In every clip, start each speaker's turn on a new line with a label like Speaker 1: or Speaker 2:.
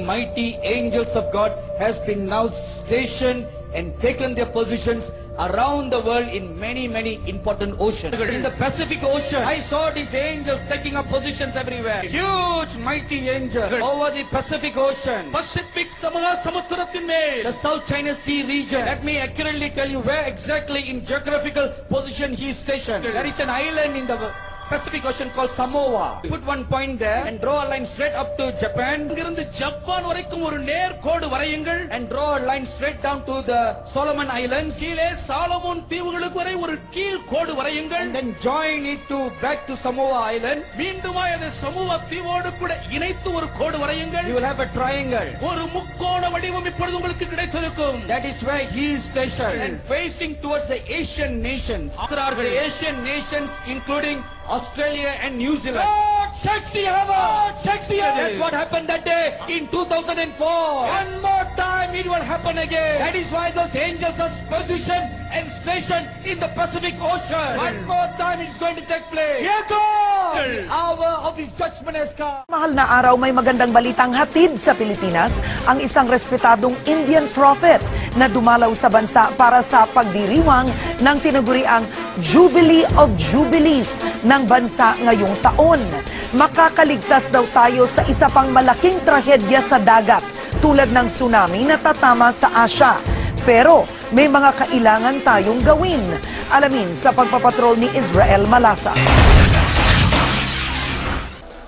Speaker 1: mighty angels of God has been now stationed and taken their positions around the world in many important oceans. In the Pacific Ocean, I saw these angels taking up positions everywhere. Huge, mighty angels over the Pacific Ocean. The South China Sea region. Let me accurately tell you where exactly in geographical position he is stationed. There is an island in the Pacific Ocean called Samoa. Put one point there and draw a line straight up to Japan. And draw a line straight down to the Solomon Islands. And then join it to back to Samoa Island. You will have a triangle. That is where he is stationed and facing towards the Asian nations. The Asian nations including Australia and New Zealand. That's what happened that day in 2004. One more time it will happen again. That is why those angels are positioned and stationed in the Pacific Ocean. One more time it's going to take place. The hour of his judgment has come.
Speaker 2: Mahal na araw, may magandang balitang hatid sa Pilipinas ang isang respetadong Indian prophet na dumalaw sa bansa para sa pagdiriwang ng tinaguriang Jubilee of Jubilees ng bansa ngayong taon. Makakaligtas daw tayo sa isa pang malaking trahedya sa dagat tulad ng tsunami na tatama sa Asia. Pero may mga kailangan tayong gawin. Alamin sa pagpapatrol ni Israel Malasa.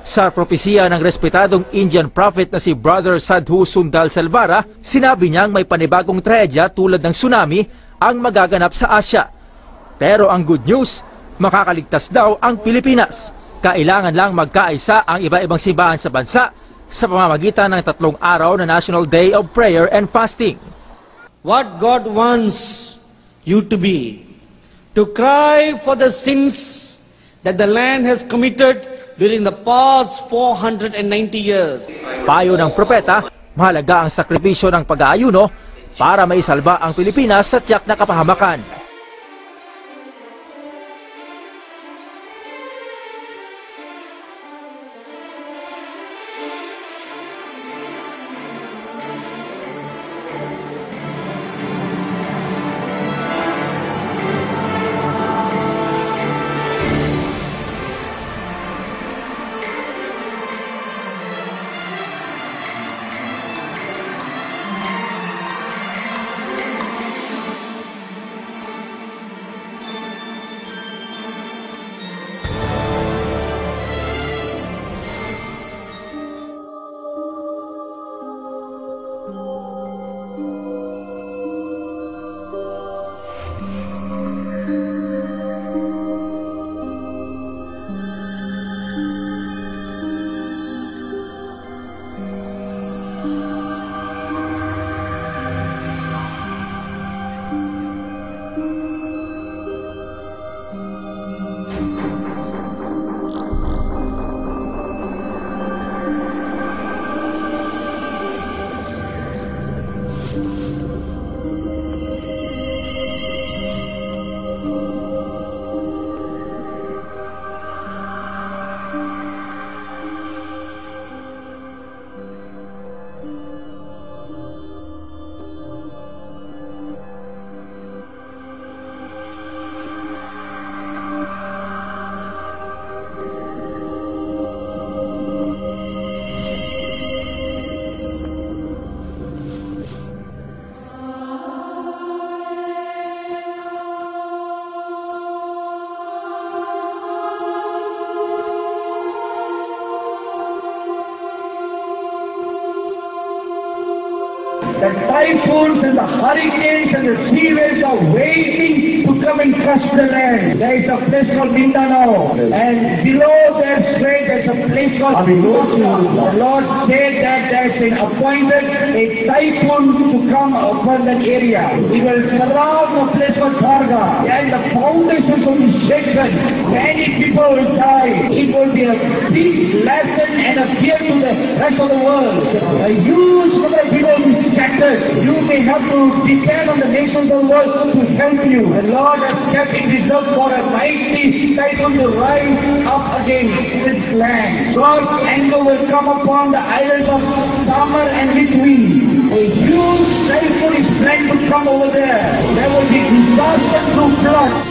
Speaker 3: Sa propesiya ng respetadong Indian prophet na si Brother Sadhu Sundal Salvara, sinabi niyang may panibagong trahedya tulad ng tsunami ang magaganap sa Asia. Pero ang good news, makakaligtas daw ang Pilipinas. Kailangan lang magkaisa ang iba-ibang simbahan sa bansa sa pamamagitan ng 3 araw na National Day of Prayer and Fasting.
Speaker 1: What God wants you to be, to cry for the sins that the land has committed during the past 490 years.
Speaker 3: Payo ng propeta, mahalaga ang sakripisyo ng pag-aayuno para maisalba ang Pilipinas sa tiyak na kapahamakan.
Speaker 4: The typhoons and the hurricanes and the sea waves are waiting to come and crush the land. There is a place called Mindanao, and below that strait there is a place called Abilosa. The Lord said that there has been appointed a typhoon to come upon that area. It will surround a place called Targa, and the foundations will be shaken. Many people will die. It will be a big lesson and a fear to the rest of the world. A huge number of people will be scattered. You may have to depend on the nations of the world to help you. The Lord God has kept in reserve for a mighty typhoon to rise up against this land. God's anger will come upon the islands of Samar and Lithuania. A huge typhoon is planned to come over there. There will be disaster through flood.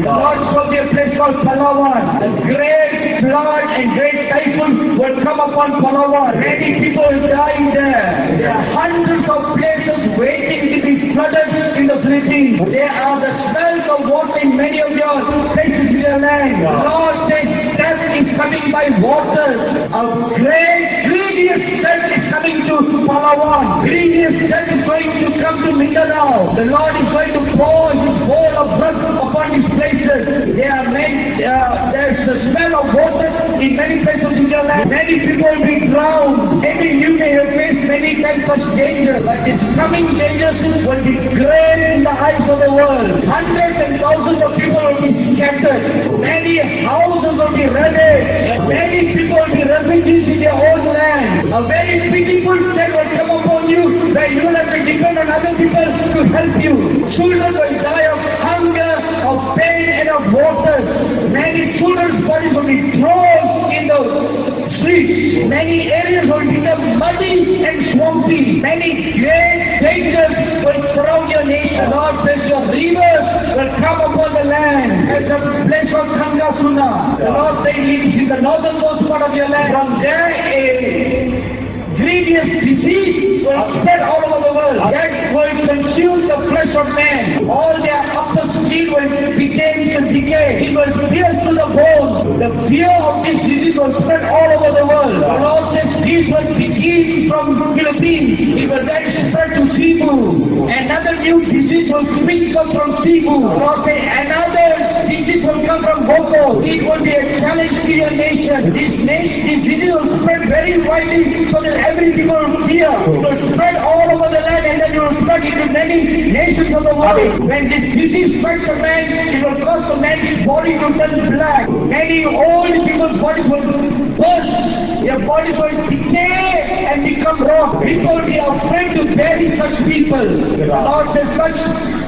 Speaker 4: God showed me a place called Palawan. A great flood and great typhoon will come upon Palawan. Many people will die there. There are hundreds of places waiting to be flooded in the Philippines. There are the smells of water in many of your places in your land. Lord says death is coming by water. A great grievous death is coming to Palawan. Grievous death is going to come to Mindanao. The Lord is going to pour His bowl of blood upon these places. There's the smell of water in many places in your land. Many people will be drowned. Maybe you may have faced many kinds of danger, but its coming dangers will be great in the eyes of the world. Hundreds and thousands of people will be scattered. Many houses will be ravaged. Many people will be refugees in their own land. A very pitiful state will come upon you where you will have to depend on other people to help you. Children will die of hunger, of pain and of water. Many children's bodies will be thrown in the streets. Many areas will become muddy and swampy. Many great dangers will surround your nation. Lord says your rivers will come upon the land. There's a place called Kangasuna. The Lord says it is the northernmost part of your land. From there a grievous disease will spread all over the world. That will consume the flesh of man. All their upper skin will begin to decay. It will pierce to the bones. The fear of this disease will spread all over the world. The Lord says this will begin from Philippines. It will then spread to Cebu. Another new disease will spring up from Cebu. The Lord says another disease will come from Boko. It will be a challenge to your nation. This disease will spread very widely so that every people will fear. It will spread all over the land and then it will spread into many nations of the world. When this disease strikes a man, it will cause the man's body to turn black. Many old people's bodies will burst. Their bodies will decay and become rock. People will be afraid to bury such people. The Lord says such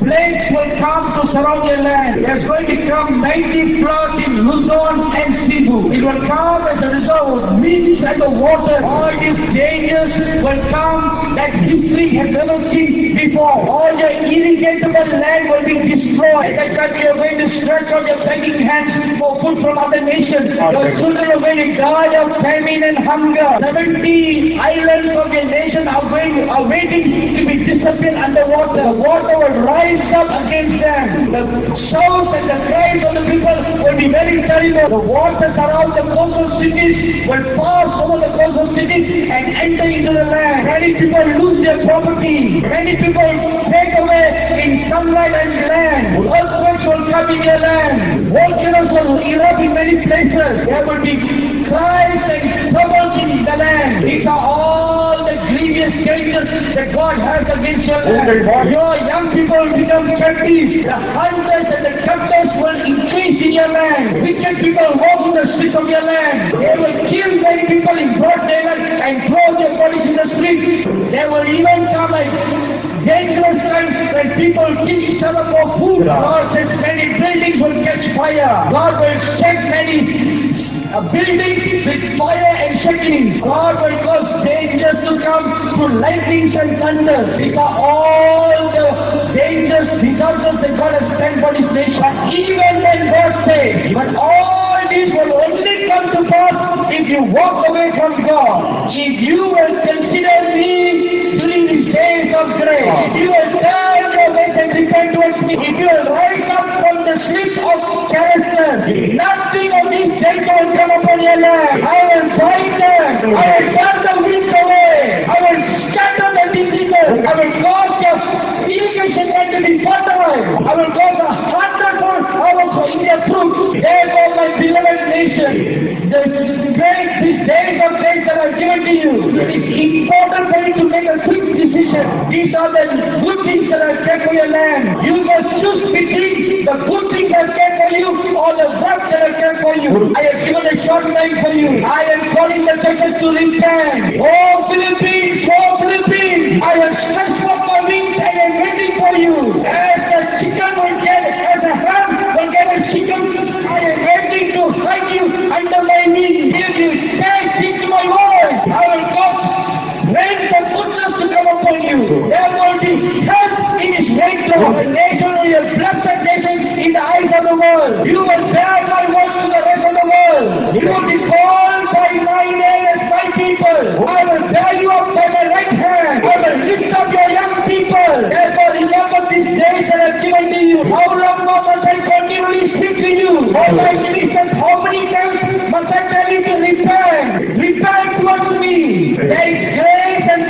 Speaker 4: plagues will come to surround your land. There's going to come 90 floods in Luzon and Cebu. It will come as a result of mix and the water. All these dangers will come that history has never seen before. All your irrigatable land will be destroyed. That time you are going to stretch out your begging hands for food from other nations. Your children are going to die of famine and hunger. 70 islands of your nation are waiting to be disappeared underwater. The water will rise up against them. The shouts and the cries of the people will be very terrible. The waters around the coastal cities will pass over the coastal cities and enter into the land. Many people lose their property. Many people take away in sunlight and land. Earthquakes will come in your land. Volcanoes will erupt in many places. There will be cries and troubles in the land. These are all the grievous dangers that God has against your land. Your young people will become captives. The hunters and the captors will increase in your land. Wicked people walk in the streets of your land. They will kill many people in broad daylight and throw their bodies in the streets. There will even come a dangerous times when people kill each other for food. God says many buildings will catch fire. God will shake many buildings with fire and shaking. God will cause dangers to come through lightnings and thunder. These are all the dangers, disasters that God has sent for this nation. But even when God says, but all these will only come to pass if you walk away from God. If you will consider me during these days of grace. If you will turn your ways and repent towards me. If you will rise up from the sleep of character. Nothing of these dangers land. I will fight them. I will turn the winds away. I will scatter the diseases. I will cause the irrigation land to be fertile. I will cause a hundredfold harvest in their fruits. Therefore, my beloved nation, these days of grace that I have given to you, it is important for you to make a quick decision. These are the good things that I have kept for your land. You must choose between the good things I have kept for you or the work that I have kept for you. I have given a short time for you. I am calling the churches to repent. Oh Philippines, I have stretched forth my wings and I am waiting for you. As the chicken will get, as a ham will get a chicken, I am waiting to hide you under my knees. If you stand into my voice, I will cause rain the goodness to come upon you. There will be health in his rainflow. The nation will be a blessed nation in the eyes of the world. You will bear my voice to the rest of the world. You will be called by my name as my people. I will bear you up by my right hand. I will lift up your young people. Therefore remember these days that I have given to you. How long more must I continually speak to you? Oh my Christians, how many times must I tell you to repent? Repent towards me. There is grace and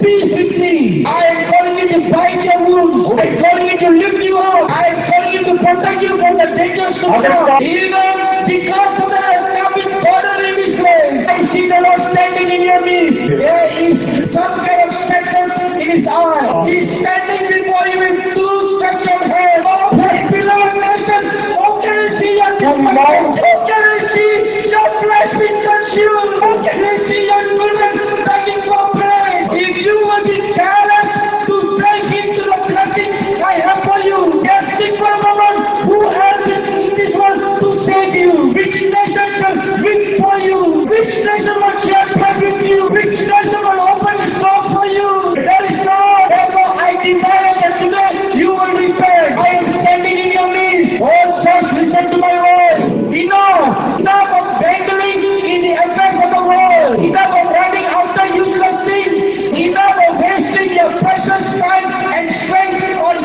Speaker 4: peace with me. I am calling you to bind your wounds. I am calling you to lift you up. I am calling you to protect you from the dangers to come. Even because of that, I have now been burdened in this place. I see the Lord standing in your midst. There is some kind of spectre in his eye. He is standing before you with two stretched hands. Oh, my beloved nation, how can I see your children? How can I see your flesh being consumed? How can I see your children begging for bread? If you will be careless to break into the blessing I have for you, yes, think for a moment who has been in this world to save you. Which nation will win for you? Which nation will share bread with you? Which nation will open its doors for you? There is no. Therefore, I desire that today you will repent. I am standing in your midst. Oh, church, listen to my voice. Enough of dangling in the affairs of the world. Enough of running after useless things. Enough of wasting your precious time and strength on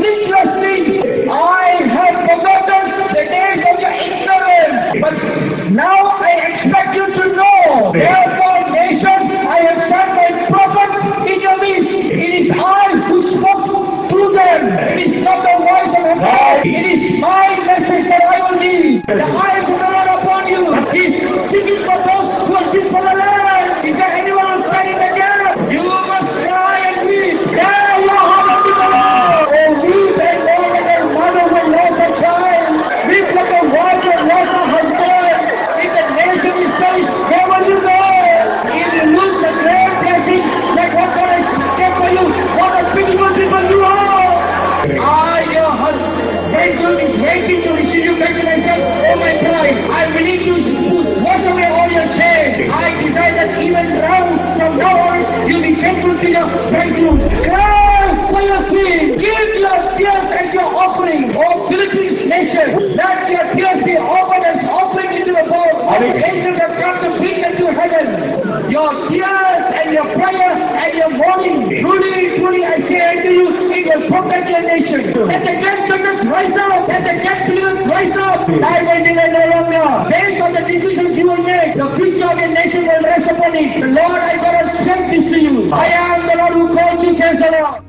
Speaker 4: needless things. I have forgotten the days of your ignorance, but now I expect you to know. Therefore, nation, I have sent my prophet in your midst. It is I who spoke through them. It is not the voice of a man. It is my message that I will leave. The eyes of the Lord upon you. He is seeking for those who are sick for the land. Is there anyone who is standing the gap? You must cry and weep. There you are, the Lord. Oh, weep and mourn and mother will lose a child. Weep like a warrior lost a husband. If the nation is perished, where will you go? If you lose the great blessing, like what God has kept for you, what a pitiful people you are. Your husband is waiting to receive you back to myself. Oh my pride, I'm willing to wash away all your shame. I desire that even from now on, you be faithful to your bridegroom. Cry for your sin. Give your tears as your offering. Oh Philippines nation, let your tears be offered as offering into the bowl. The angels have come to bring them to heaven. Your tears and your prayer and your mourning, truly, I say unto you, it will protect your nation. Let the grandchildren rise up. Let the grandchildren rise up. I will delay no longer. Based on the decisions you will make, the future of your nation will rest upon it. The Lord, I got to send this to you. I am the Lord who called you, says the Lord.